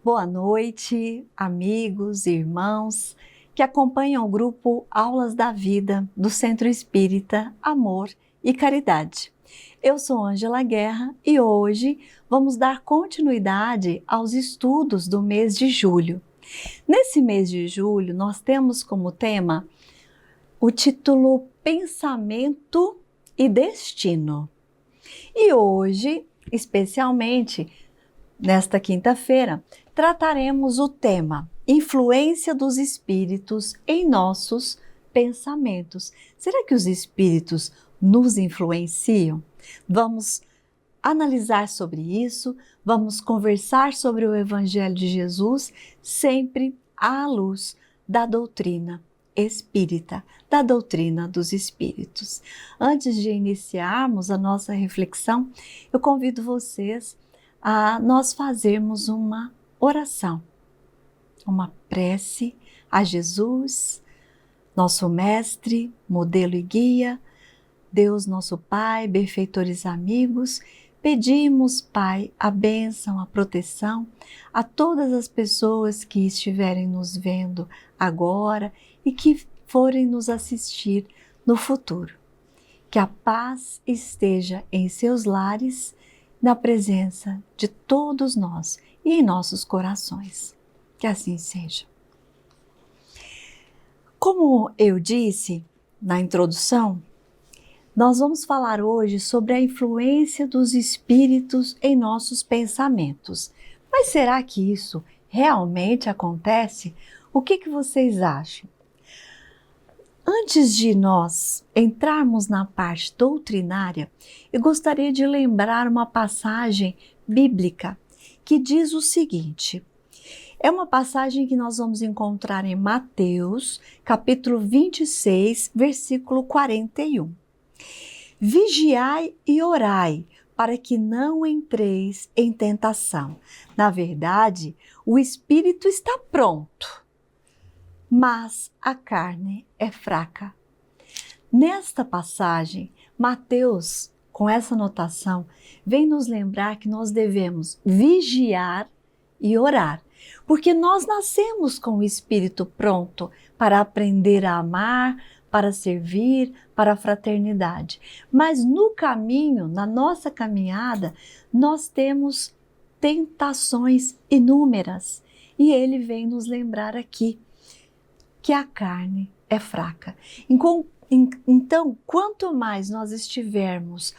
Boa noite, amigos e irmãos que acompanham o grupo Aulas da Vida do Centro Espírita Amor e Caridade. Eu sou Ângela Guerra e hoje vamos dar continuidade aos estudos do mês de julho. Nesse mês de julho, nós temos como tema o título Pensamento e Destino. E hoje, especialmente nesta quinta-feira, trataremos o tema Influência dos Espíritos em nossos pensamentos. Será que os Espíritos nos influenciam? Vamos analisar sobre isso, vamos conversar sobre o Evangelho de Jesus, sempre à luz da doutrina espírita, da doutrina dos Espíritos. Antes de iniciarmos a nossa reflexão, eu convido vocês a nós fazermos uma oração, uma prece a Jesus, nosso mestre, modelo e guia, Deus nosso Pai, benfeitores amigos. Pedimos, Pai, a bênção, a proteção a todas as pessoas que estiverem nos vendo agora e que forem nos assistir no futuro. Que a paz esteja em seus lares, na presença de todos nós e em nossos corações. Que assim seja. Como eu disse na introdução, nós vamos falar hoje sobre a influência dos espíritos em nossos pensamentos. Mas será que isso realmente acontece? O que vocês acham? Antes de nós entrarmos na parte doutrinária, eu gostaria de lembrar uma passagem bíblica que diz o seguinte. É uma passagem que nós vamos encontrar em Mateus, capítulo 26, versículo 41. Vigiai e orai, para que não entreis em tentação. Na verdade, o espírito está pronto, mas a carne é fraca. Nesta passagem, Mateus, com essa anotação, vem nos lembrar que nós devemos vigiar e orar, porque nós nascemos com o espírito pronto para aprender a amar, para servir, para a fraternidade. Mas no caminho, na nossa caminhada, nós temos tentações inúmeras. E ele vem nos lembrar aqui que a carne é fraca. Então, quanto mais nós estivermos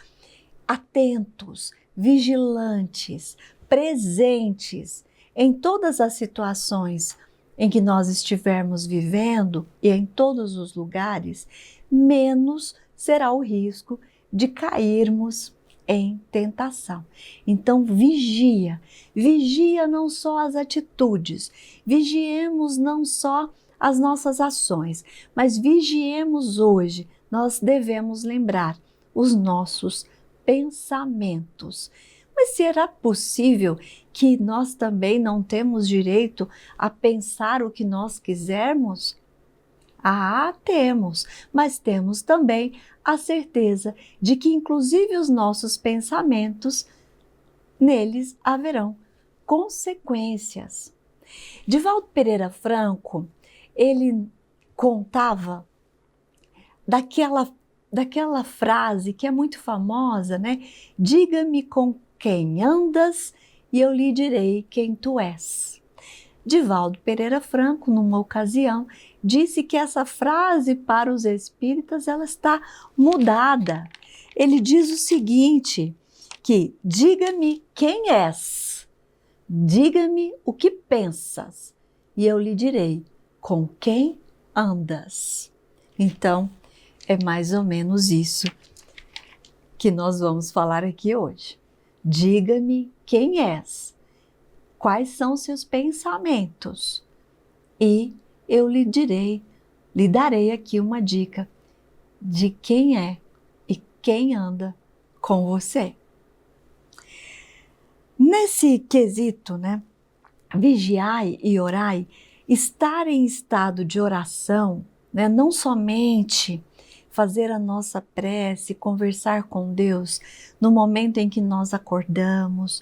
atentos, vigilantes, presentes em todas as situações em que nós estivermos vivendo e em todos os lugares, menos será o risco de cairmos em tentação. Então, vigia não só as atitudes, vigiemos não só as nossas ações, mas vigiemos hoje, nós devemos lembrar os nossos pensamentos. Mas será possível que nós também não temos direito a pensar o que nós quisermos? Ah, temos, mas temos também a certeza de que inclusive os nossos pensamentos, neles haverão consequências. Divaldo Pereira Franco, ele contava daquela frase que é muito famosa, né? Diga-me com quem andas e eu lhe direi quem tu és. Divaldo Pereira Franco, numa ocasião, disse que essa frase para os espíritas ela está mudada. Ele diz o seguinte, que diga-me quem és, diga-me o que pensas e eu lhe direi com quem andas. Então, é mais ou menos isso que nós vamos falar aqui hoje. Diga-me quem és, quais são seus pensamentos e eu lhe darei aqui uma dica de quem é e quem anda com você. Nesse quesito, né, vigiai e orai, estar em estado de oração, né, não somente fazer a nossa prece, conversar com Deus no momento em que nós acordamos,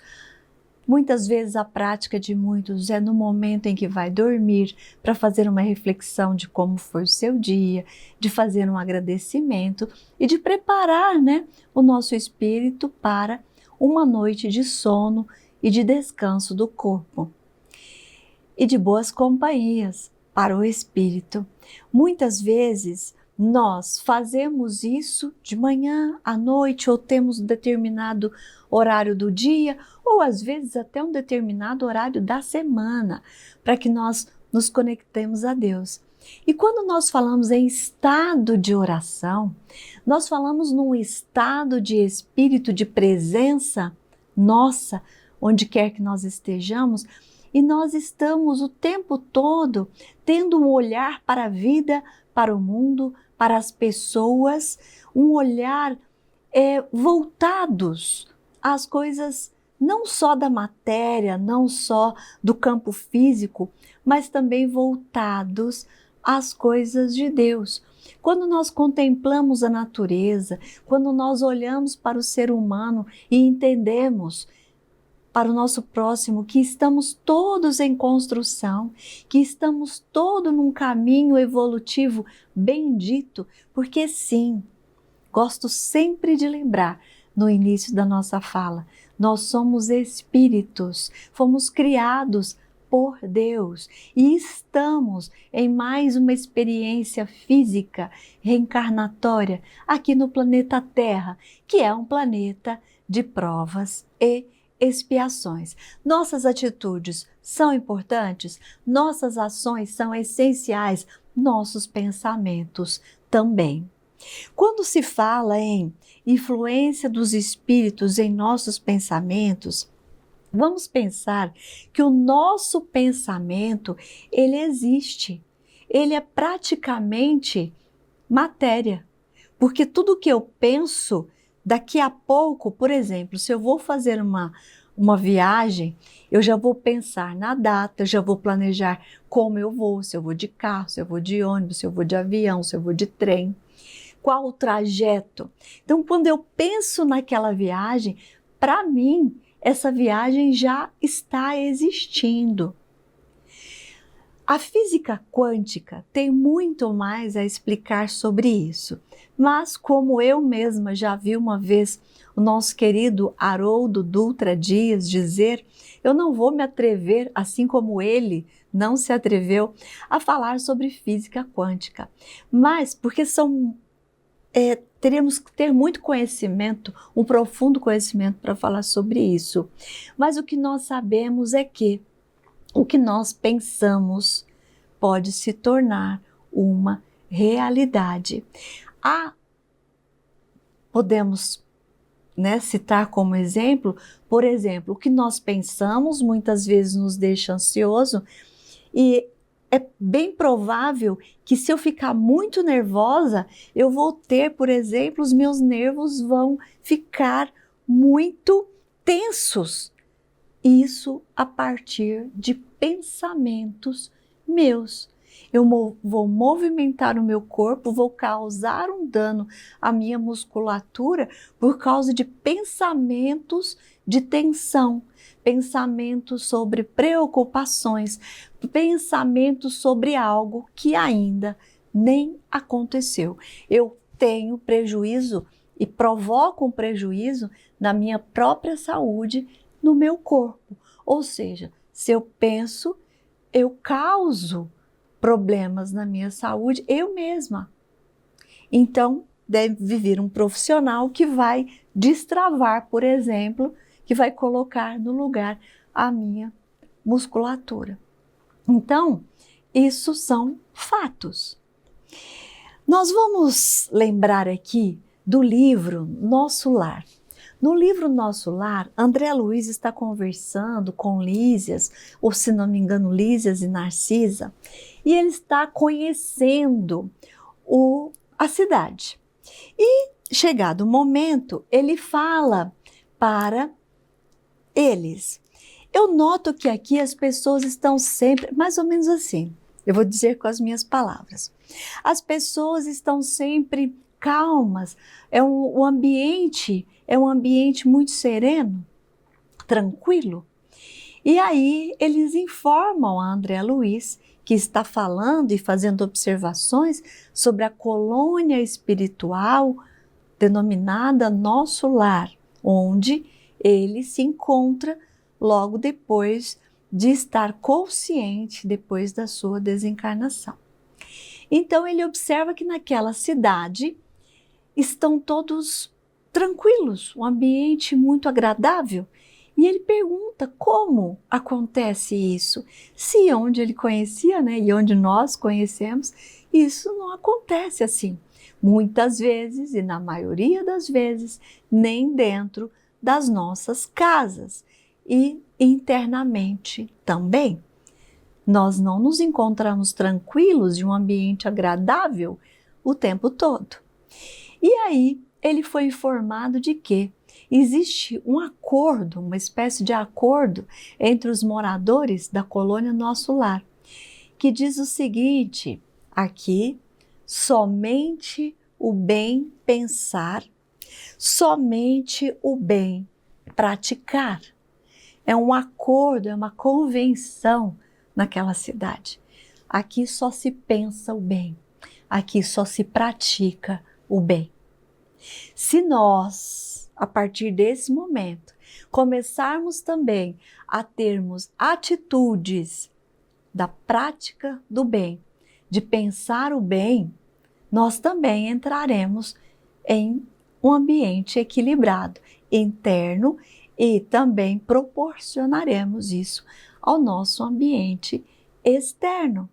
Muitas vezes a prática de muitos é no momento em que vai dormir, para fazer uma reflexão de como foi o seu dia, de fazer um agradecimento e de preparar, né, o nosso espírito para uma noite de sono e de descanso do corpo. E de boas companhias para o espírito. Muitas vezes nós fazemos isso de manhã, à noite, ou temos um determinado horário do dia, ou às vezes até um determinado horário da semana, para que nós nos conectemos a Deus. E quando nós falamos em estado de oração, nós falamos num estado de espírito, de presença nossa, onde quer que nós estejamos, e nós estamos o tempo todo tendo um olhar para a vida, para o mundo, para as pessoas, um olhar voltados às coisas não só da matéria, não só do campo físico, mas também voltados às coisas de Deus. Quando nós contemplamos a natureza, quando nós olhamos para o ser humano e entendemos para o nosso próximo que estamos todos em construção, que estamos todos num caminho evolutivo bendito, porque sim, gosto sempre de lembrar no início da nossa fala, nós somos espíritos, fomos criados por Deus e estamos em mais uma experiência física reencarnatória aqui no planeta Terra, que é um planeta de provas e expiações. Nossas atitudes são importantes, nossas ações são essenciais, nossos pensamentos também. Quando se fala em influência dos espíritos em nossos pensamentos, vamos pensar que o nosso pensamento, ele existe, ele é praticamente matéria, porque tudo que eu penso, daqui a pouco, por exemplo, se eu vou fazer uma viagem, eu já vou pensar na data, eu já vou planejar como eu vou, se eu vou de carro, se eu vou de ônibus, se eu vou de avião, se eu vou de trem, qual o trajeto. Então, quando eu penso naquela viagem, para mim, essa viagem já está existindo. A física quântica tem muito mais a explicar sobre isso, mas como eu mesma já vi uma vez o nosso querido Haroldo Dutra Dias dizer, eu não vou me atrever, assim como ele não se atreveu, a falar sobre física quântica, mas porque teríamos que ter muito conhecimento, um profundo conhecimento para falar sobre isso, mas o que nós sabemos é que o que nós pensamos pode se tornar uma realidade. Podemos, né, citar como exemplo, por exemplo, o que nós pensamos muitas vezes nos deixa ansioso e é bem provável que se eu ficar muito nervosa, eu vou ter, por exemplo, os meus nervos vão ficar muito tensos. Isso a partir de pensamentos meus. Eu vou movimentar o meu corpo, vou causar um dano à minha musculatura por causa de pensamentos de tensão, pensamentos sobre preocupações, pensamentos sobre algo que ainda nem aconteceu. Eu tenho prejuízo e provoco um prejuízo na minha própria saúde, no meu corpo. Ou seja, se eu penso, eu causo problemas na minha saúde eu mesma. Então, deve vir um profissional que vai destravar, por exemplo, que vai colocar no lugar a minha musculatura. Então, isso são fatos. Nós vamos lembrar aqui do livro Nosso Lar. No livro Nosso Lar, André Luiz está conversando com Lísias, ou se não me engano, Lísias e Narcisa, e ele está conhecendo a cidade. E, chegado o momento, ele fala para eles. Eu noto que aqui as pessoas estão sempre, mais ou menos assim, eu vou dizer com as minhas palavras. As pessoas estão sempre calmas, o ambiente é um ambiente muito sereno, tranquilo. E aí eles informam a André Luiz, que está falando e fazendo observações sobre a colônia espiritual denominada Nosso Lar, onde ele se encontra logo depois de estar consciente depois da sua desencarnação. Então ele observa que naquela cidade estão todos tranquilos, um ambiente muito agradável. E ele pergunta como acontece isso, se onde ele conhecia, né, e onde nós conhecemos, isso não acontece assim. Muitas vezes, e na maioria das vezes, nem dentro das nossas casas e internamente também. Nós não nos encontramos tranquilos em um ambiente agradável o tempo todo. E aí ele foi informado de que existe um acordo, uma espécie de acordo entre os moradores da colônia Nosso Lar, que diz o seguinte, aqui, somente o bem pensar, somente o bem praticar. É um acordo, é uma convenção naquela cidade. Aqui só se pensa o bem, aqui só se pratica o bem. Se nós, a partir desse momento, começarmos também a termos atitudes da prática do bem, de pensar o bem, nós também entraremos em um ambiente equilibrado, interno, e também proporcionaremos isso ao nosso ambiente externo.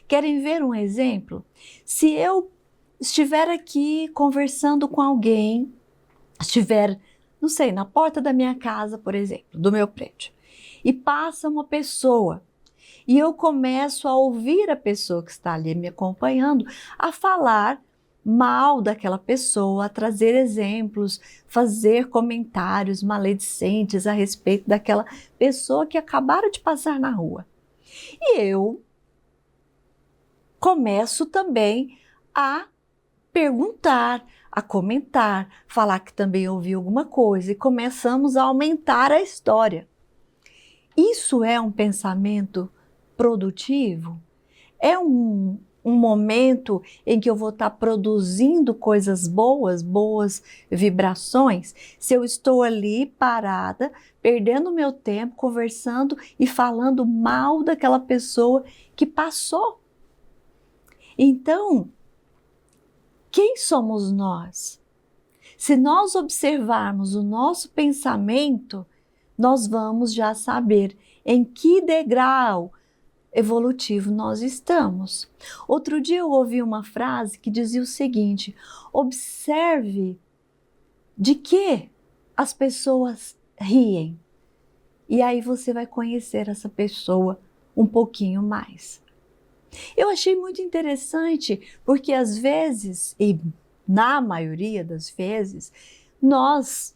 Querem ver um exemplo? Se eu estiver aqui conversando com alguém, estiver, não sei, na porta da minha casa, por exemplo, do meu prédio, e passa uma pessoa, e eu começo a ouvir a pessoa que está ali me acompanhando a falar mal daquela pessoa, a trazer exemplos, fazer comentários maledicentes a respeito daquela pessoa que acabaram de passar na rua. E eu começo também a perguntar, a comentar, falar que também ouvi alguma coisa e começamos a aumentar a história. Isso é um pensamento produtivo? É um momento em que eu vou estar produzindo coisas boas, boas vibrações? Se eu estou ali parada, perdendo meu tempo, conversando e falando mal daquela pessoa que passou. Então, quem somos nós? Se nós observarmos o nosso pensamento, nós vamos já saber em que degrau evolutivo nós estamos. Outro dia eu ouvi uma frase que dizia o seguinte: observe de que as pessoas riem, e aí você vai conhecer essa pessoa um pouquinho mais. Eu achei muito interessante, porque às vezes, e na maioria das vezes, nós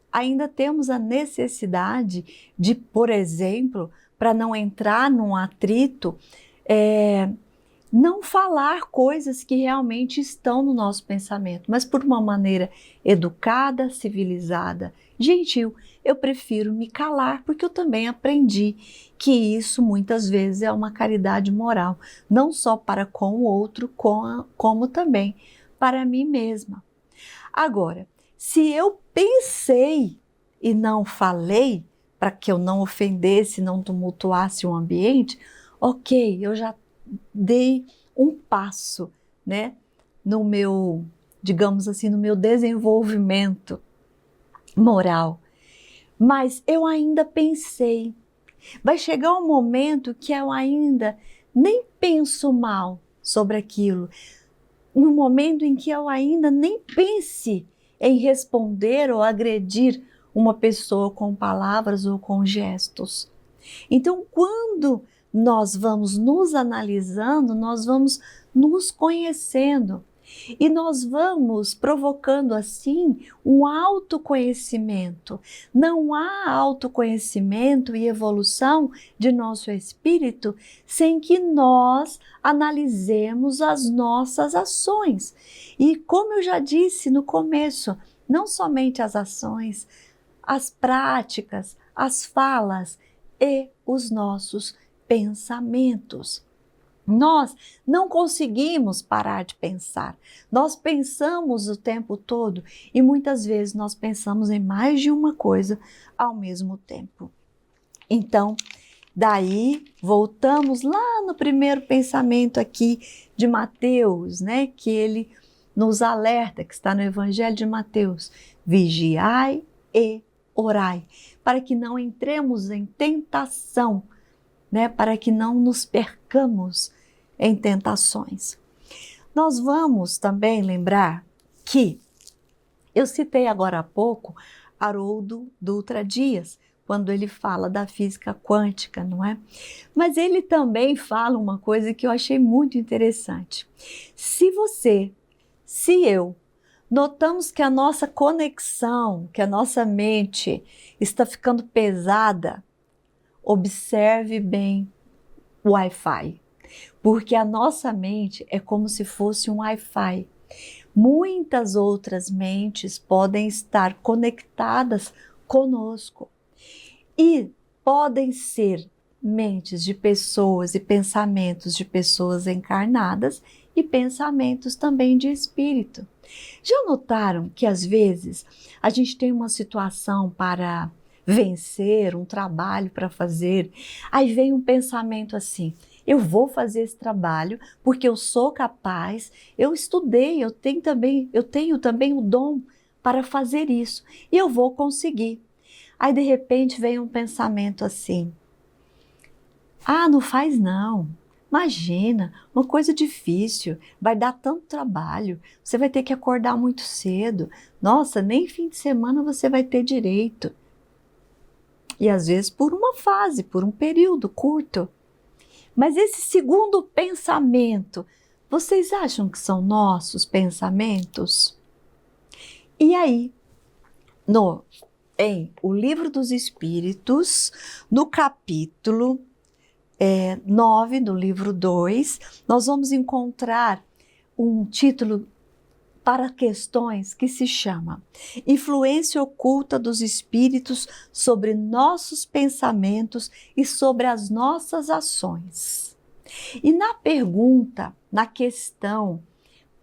ainda temos a necessidade de, por exemplo, para não entrar num atrito, não falar coisas que realmente estão no nosso pensamento, mas por uma maneira educada, civilizada, gentil. Eu prefiro me calar, porque eu também aprendi que isso muitas vezes é uma caridade moral, não só para com o outro, como também para mim mesma. Agora, se eu pensei e não falei, para que eu não ofendesse, não tumultuasse o ambiente, ok, eu já dei um passo, né, no meu, digamos assim, no meu desenvolvimento moral. Mas eu ainda pensei. Vai chegar um momento que eu ainda nem penso mal sobre aquilo. No momento em que eu ainda nem pense em responder ou agredir uma pessoa com palavras ou com gestos. Então, quando nós vamos nos analisando, nós vamos nos conhecendo e nós vamos provocando assim um autoconhecimento. Não há autoconhecimento e evolução de nosso espírito sem que nós analisemos as nossas ações. E como eu já disse no começo, não somente as ações, as práticas, as falas, e os nossos pensamentos. Nós não conseguimos parar de pensar. Nós pensamos o tempo todo e muitas vezes nós pensamos em mais de uma coisa ao mesmo tempo. Então, daí voltamos lá no primeiro pensamento aqui de Mateus, né? Que ele nos alerta, que está no Evangelho de Mateus: vigiai e orai, para que não entremos em tentação, né? Para que não nos percamos em tentações. Nós vamos também lembrar que eu citei agora há pouco Haroldo Dutra Dias, quando ele fala da física quântica, não é? Mas ele também fala uma coisa que eu achei muito interessante. Se eu notamos que a nossa conexão, que a nossa mente está ficando pesada, observe bem o Wi-Fi, porque a nossa mente é como se fosse um Wi-Fi. Muitas outras mentes podem estar conectadas conosco e podem ser mentes de pessoas e pensamentos de pessoas encarnadas e pensamentos também de espírito. Já notaram que às vezes a gente tem uma situação para vencer, um trabalho para fazer, aí vem um pensamento assim: eu vou fazer esse trabalho porque eu sou capaz, eu estudei, eu tenho também o dom para fazer isso e eu vou conseguir. Aí de repente vem um pensamento assim: ah, não faz não. Imagina, uma coisa difícil, vai dar tanto trabalho, você vai ter que acordar muito cedo. Nossa, nem fim de semana você vai ter direito. E às vezes por uma fase, por um período curto. Mas esse segundo pensamento, vocês acham que são nossos pensamentos? E aí, em O Livro dos Espíritos, no capítulo 9 do livro 2, nós vamos encontrar um título para questões que se chama Influência Oculta dos Espíritos sobre nossos pensamentos e sobre as nossas ações. E na pergunta, na questão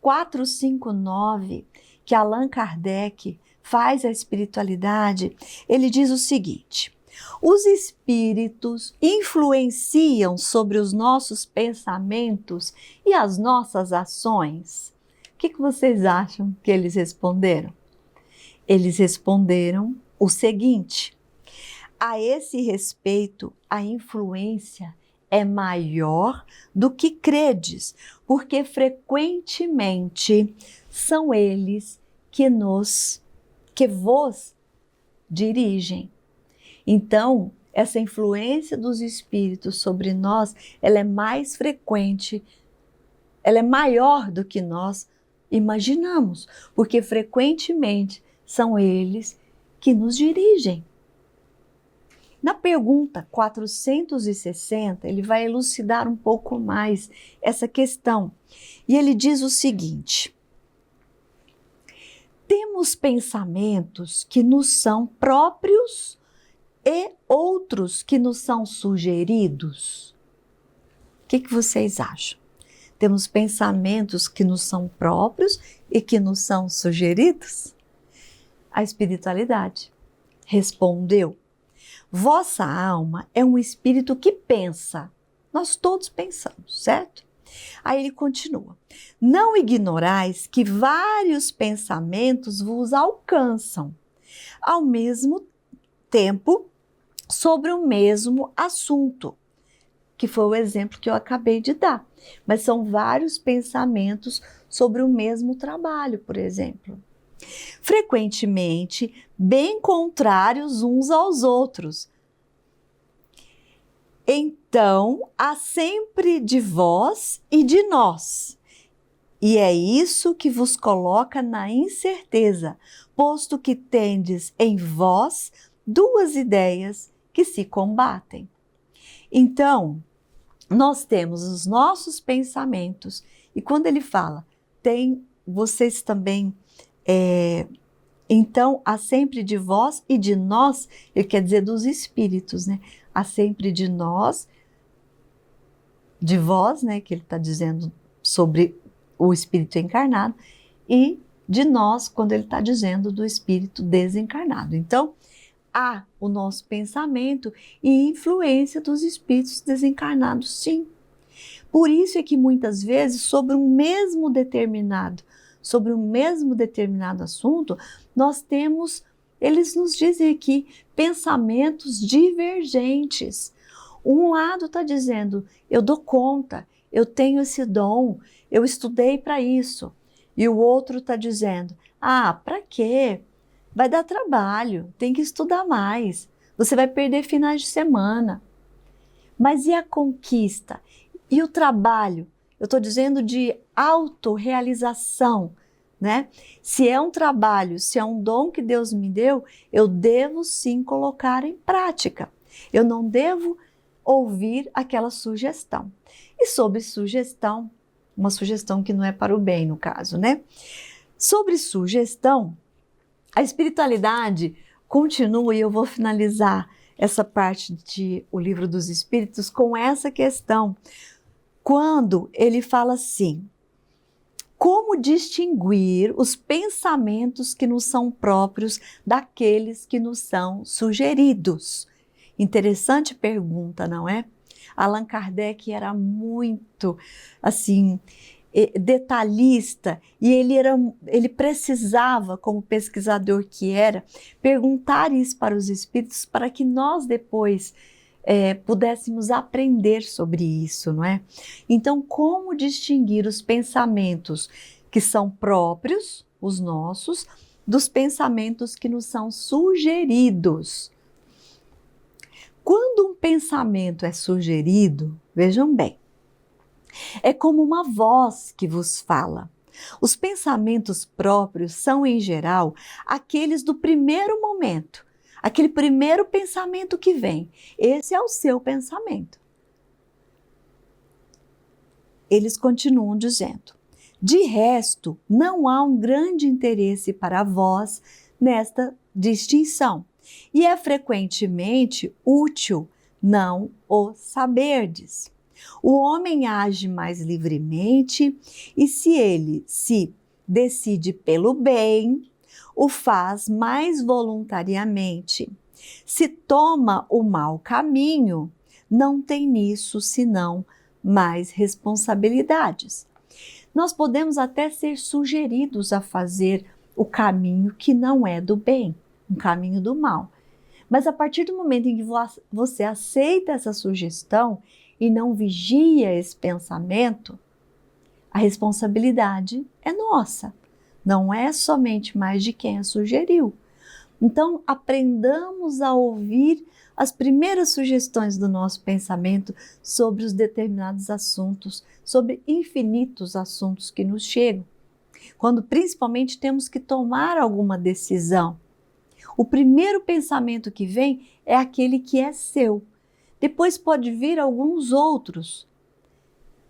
459, que Allan Kardec faz à espiritualidade, ele diz o seguinte: os espíritos influenciam sobre os nossos pensamentos e as nossas ações? O que vocês acham que eles responderam? Eles responderam o seguinte: a esse respeito, a influência é maior do que credes, porque frequentemente são eles que vos dirigem. Então, essa influência dos espíritos sobre nós, ela é mais frequente, ela é maior do que nós imaginamos, porque frequentemente são eles que nos dirigem. Na pergunta 460, ele vai elucidar um pouco mais essa questão. E ele diz o seguinte: temos pensamentos que nos são próprios e outros que nos são sugeridos? O que vocês acham? Temos pensamentos que nos são próprios e que nos são sugeridos? A espiritualidade respondeu: vossa alma é um espírito que pensa. Nós todos pensamos, certo? Aí ele continua: não ignorais que vários pensamentos vos alcançam ao mesmo tempo sobre o mesmo assunto, que foi o exemplo que eu acabei de dar. Mas são vários pensamentos sobre o mesmo trabalho, por exemplo. Frequentemente, bem contrários uns aos outros. Então, há sempre de vós e de nós. E é isso que vos coloca na incerteza, posto que tendes em vós duas ideias que se combatem. Então, nós temos os nossos pensamentos, e quando ele fala, vocês também, então há sempre de vós e de nós, ele quer dizer dos espíritos, né? Há sempre de nós, de vós, né, que ele está dizendo sobre o espírito encarnado, e de nós, quando ele está dizendo do espírito desencarnado. Então, há o nosso pensamento e influência dos espíritos desencarnados, sim. Por isso é que muitas vezes, sobre um mesmo determinado assunto, nós temos, eles nos dizem aqui, pensamentos divergentes. Um lado está dizendo, eu dou conta, eu tenho esse dom, eu estudei para isso. E o outro está dizendo, para quê? Vai dar trabalho, tem que estudar mais, você vai perder finais de semana. Mas e a conquista? E o trabalho? Eu estou dizendo de autorrealização, né? Se é um trabalho, se é um dom que Deus me deu, eu devo sim colocar em prática. Eu não devo ouvir aquela sugestão. E sobre sugestão, uma sugestão que não é para o bem no caso, né? Sobre sugestão, a espiritualidade continua, e eu vou finalizar essa parte de O Livro dos Espíritos com essa questão, quando ele fala assim, como distinguir os pensamentos que nos são próprios daqueles que nos são sugeridos? Interessante pergunta, não é? Allan Kardec era muito, assim, detalhista, e ele precisava, como pesquisador que era, perguntar isso para os espíritos para que nós depois pudéssemos aprender sobre isso, não é? Então, como distinguir os pensamentos que são próprios, os nossos, dos pensamentos que nos são sugeridos? Quando um pensamento é sugerido, vejam bem, é como uma voz que vos fala. Os pensamentos próprios são, em geral, aqueles do primeiro momento, aquele primeiro pensamento que vem. Esse é o seu pensamento. Eles continuam dizendo, de resto, não há um grande interesse para vós nesta distinção, e é frequentemente útil não o saberdes. O homem age mais livremente e se ele se decide pelo bem, o faz mais voluntariamente. Se toma o mau caminho, não tem nisso senão mais responsabilidades. Nós podemos até ser sugeridos a fazer o caminho que não é do bem, um caminho do mal. Mas a partir do momento em que você aceita essa sugestão e não vigia esse pensamento, a responsabilidade é nossa, não é somente mais de quem a sugeriu. Então, aprendamos a ouvir as primeiras sugestões do nosso pensamento sobre os determinados assuntos, sobre infinitos assuntos que nos chegam, quando principalmente temos que tomar alguma decisão. O primeiro pensamento que vem é aquele que é seu. Depois pode vir alguns outros.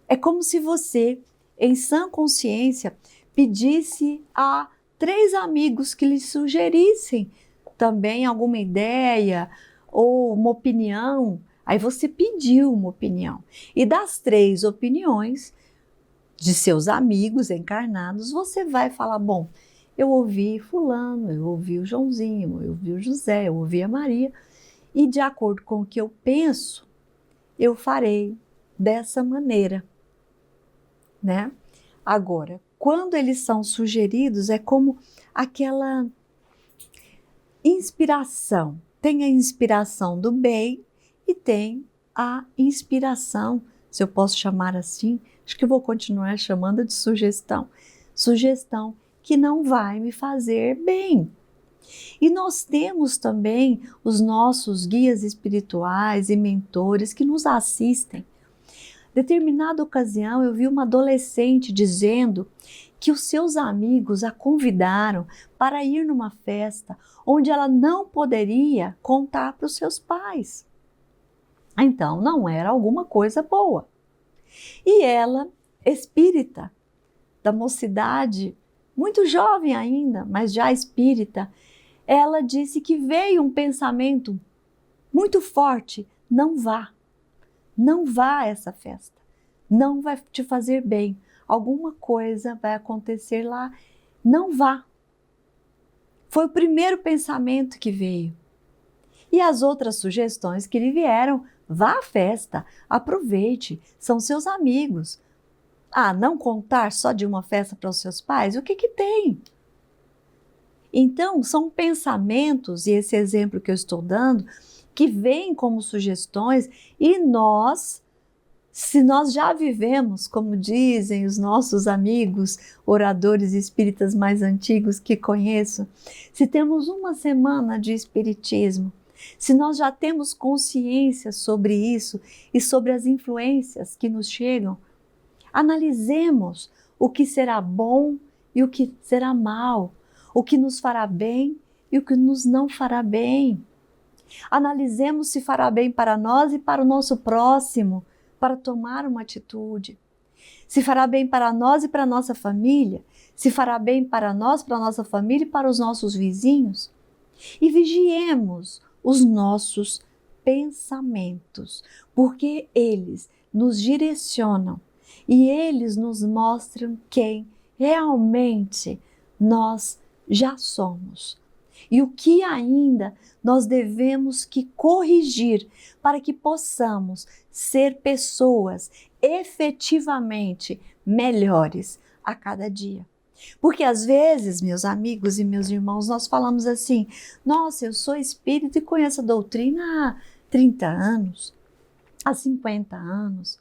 É como se você, em sã consciência, pedisse a 3 amigos que lhe sugerissem também alguma ideia ou uma opinião. Aí você pediu uma opinião. E das 3 opiniões de seus amigos encarnados, você vai falar, bom, eu ouvi fulano, eu ouvi o Joãozinho, eu ouvi o José, eu ouvi a Maria, e de acordo com o que eu penso, eu farei dessa maneira, né? Agora, quando eles são sugeridos, é como aquela inspiração. Tem a inspiração do bem e tem a inspiração, se eu posso chamar assim, acho que eu vou continuar chamando de sugestão. Sugestão que não vai me fazer bem. E nós temos também os nossos guias espirituais e mentores que nos assistem. Determinada ocasião eu vi uma adolescente dizendo que os seus amigos a convidaram para ir numa festa onde ela não poderia contar para os seus pais. Então não era alguma coisa boa. E ela, espírita, da mocidade, muito jovem ainda, mas já espírita, ela disse que veio um pensamento muito forte não vá. Não vá a essa festa. Não vai te fazer bem. Alguma coisa vai acontecer lá. Não vá. Foi o primeiro pensamento que veio. E as outras sugestões que lhe vieram: vá à festa, aproveite, são seus amigos. Ah, não contar só de uma festa para os seus pais? O que que tem? Então, são pensamentos, e esse exemplo que eu estou dando, que vêm como sugestões, e nós, se nós já vivemos, como dizem os nossos amigos, oradores espíritas mais antigos que conheço, se temos uma semana de espiritismo, se nós já temos consciência sobre isso e sobre as influências que nos chegam, analisemos o que será bom e o que será mal, o que nos fará bem e o que nos não fará bem. Analisemos se fará bem para nós e para o nosso próximo, para tomar uma atitude. Se fará bem para nós e para a nossa família, se fará bem para nós, para a nossa família e para os nossos vizinhos. E vigiemos os nossos pensamentos, porque eles nos direcionam e eles nos mostram quem realmente nós já somos. E o que ainda nós devemos que corrigir para que possamos ser pessoas efetivamente melhores a cada dia. Porque às vezes, meus amigos e meus irmãos, nós falamos assim: nossa, eu sou espírita e conheço a doutrina há 30 anos, há 50 anos.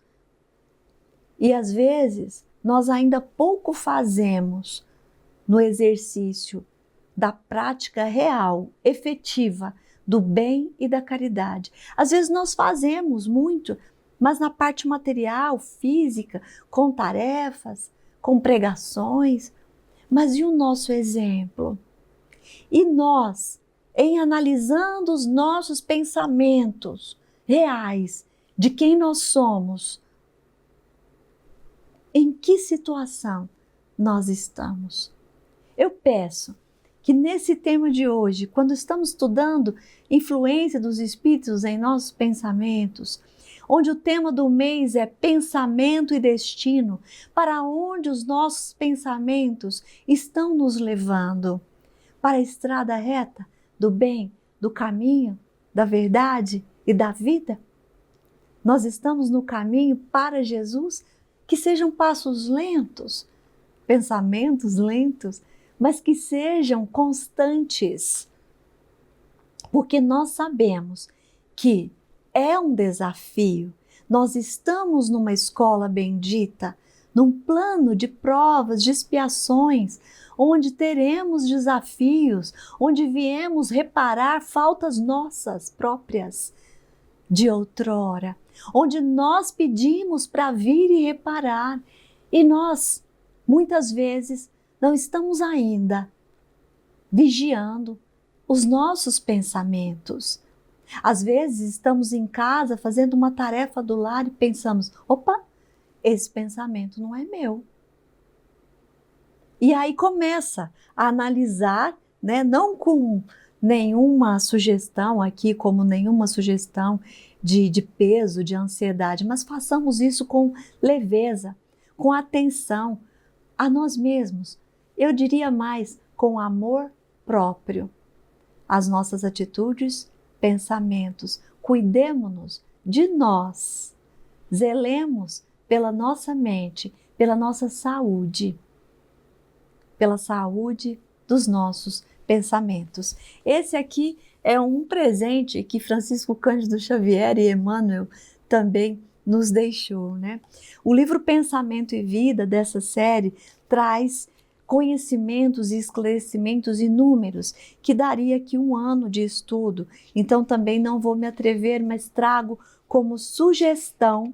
E às vezes, nós ainda pouco fazemos no exercício da prática real, efetiva, do bem e da caridade. Às vezes nós fazemos muito, mas na parte material, física, com tarefas, com pregações. Mas e o nosso exemplo? E nós, em analisando os nossos pensamentos reais, de quem nós somos, em que situação nós estamos? Eu peço que nesse tema de hoje, quando estamos estudando influência dos espíritos em nossos pensamentos, onde o tema do mês é pensamento e destino, para onde os nossos pensamentos estão nos levando? Para a estrada reta do bem, do caminho, da verdade e da vida? Nós estamos no caminho para Jesus? Que sejam passos lentos, pensamentos lentos, mas que sejam constantes, porque nós sabemos que é um desafio. Nós estamos numa escola bendita, num plano de provas, de expiações, onde teremos desafios, onde viemos reparar faltas nossas próprias de outrora, onde nós pedimos para vir e reparar, e nós, muitas vezes, não estamos ainda vigiando os nossos pensamentos. Às vezes estamos em casa fazendo uma tarefa do lar e pensamos: opa, esse pensamento não é meu. E aí começa a analisar, né, não com nenhuma sugestão aqui, como nenhuma sugestão de peso, de ansiedade, mas façamos isso com leveza, com atenção a nós mesmos. Eu diria mais, com amor próprio. As nossas atitudes, pensamentos, cuidemo-nos de nós. Zelemos pela nossa mente, pela nossa saúde, pela saúde dos nossos pensamentos. Esse aqui é um presente que Francisco Cândido Xavier e Emmanuel também nos deixou, né? O livro Pensamento e Vida dessa série traz conhecimentos e esclarecimentos inúmeros que daria aqui um ano de estudo. Então também não vou me atrever, mas trago como sugestão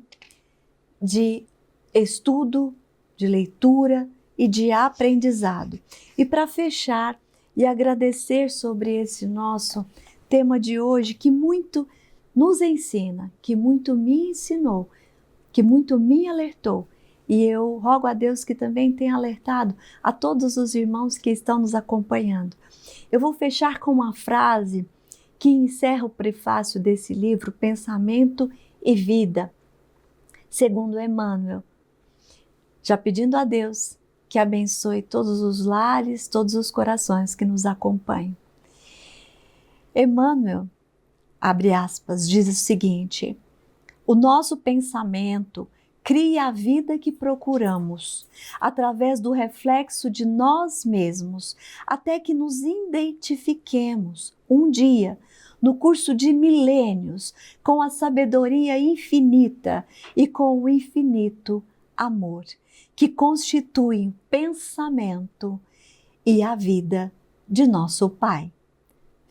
de estudo, de leitura e de aprendizado. E para fechar e agradecer sobre esse nosso tema de hoje, que muito nos ensina, que muito me ensinou, que muito me alertou. E eu rogo a Deus que também tenha alertado a todos os irmãos que estão nos acompanhando. Eu vou fechar com uma frase que encerra o prefácio desse livro, Pensamento e Vida, segundo Emmanuel, já pedindo a Deus que abençoe todos os lares, todos os corações que nos acompanham. Emmanuel, abre aspas, diz o seguinte: o nosso pensamento cria a vida que procuramos, através do reflexo de nós mesmos, até que nos identifiquemos, um dia, no curso de milênios, com a sabedoria infinita e com o infinito amor, que constituem o pensamento e a vida de nosso Pai.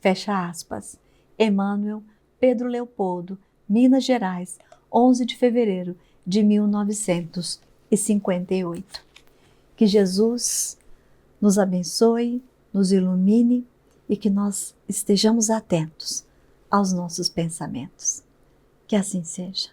Fecha aspas. Emmanuel, Pedro Leopoldo, Minas Gerais, 11 de fevereiro de 1958. Que Jesus nos abençoe, nos ilumine e que nós estejamos atentos aos nossos pensamentos. Que assim seja.